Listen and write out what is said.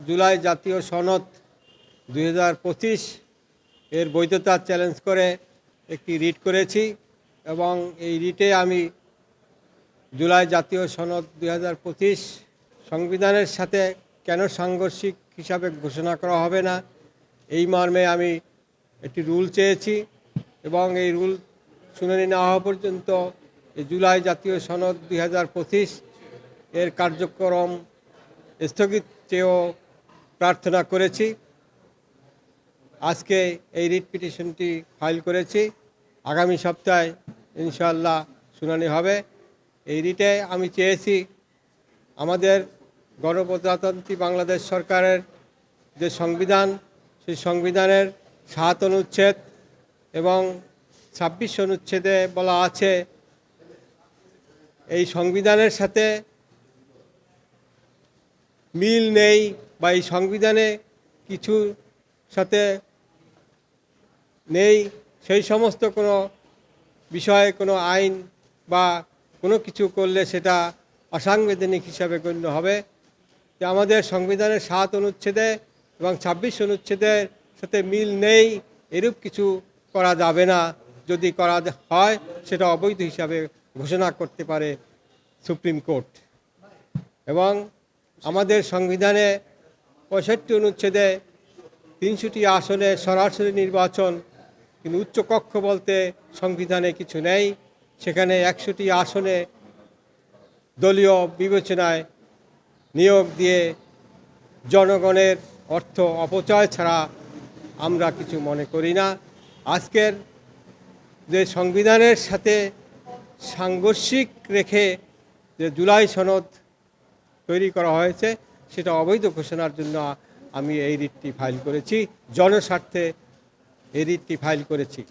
জুলাই জাতীয় সনদ 2025 এর বৈধতা চ্যালেঞ্জ করে একটি রিট করেছি এবং এই রিটে আমি জুলাই জাতীয় সনদ 2025 সংবিধানের সাথে কেন সাংঘর্ষিক হিসাবে ঘোষণা করা হবে না এই মর্মে আমি একটি রুল চেয়েছি এবং এই রুল শুনানি না হওয়া পর্যন্ত এই জুলাই জাতীয় সনদ 2025 এর কার্যক্রম স্থগিত চেয়েও প্রার্থনা করেছি। আজকে এই রিট পিটিশনটি ফাইল করেছি। আগামী সপ্তাহে ইনশাআল্লাহ শুনানি হবে। এই রিটে আমি চেয়েছি আমাদের গণপ্রজাতন্ত্রী বাংলাদেশ সরকারের যে সংবিধান, সেই সংবিধানের 7 অনুচ্ছেদ এবং 26 অনুচ্ছেদে বলা আছে এই সংবিধানের সাথে মিল নেই বা এই সংবিধানে কিছু সাথে নেই সেই সমস্ত কোনো বিষয়ে কোনো আইন বা কোনো কিছু করলে সেটা অসাংবিধানিক হিসাবে গণ্য হবে। যে আমাদের সংবিধানের 7 অনুচ্ছেদে এবং 26 অনুচ্ছেদের সাথে মিল নেই এরূপ কিছু করা যাবে না। যদি করা হয় সেটা অবৈধ হিসাবে ঘোষণা করতে পারে সুপ্রিম কোর্ট। এবং আমাদের সংবিধানে 65 অনুচ্ছেদে 300টি আসনে সরাসরি নির্বাচন, কিন্তু উচ্চকক্ষ বলতে সংবিধানে কিছু নেই। সেখানে 100টি আসনে দলীয় বিবেচনায় নিয়োগ দিয়ে জনগণের অর্থ অপচয় ছাড়া আমরা কিছু মনে করি না। আজকের যে সংবিধানের সাথে সাংঘর্ষিক রেখে যে জুলাই সনদ তৈরি করা হয়েছে সেটা অবৈধ ঘোষণার জন্য আমি এই রিটটি ফাইল করেছি, জনস্বার্থে এই রিটটি ফাইল করেছি।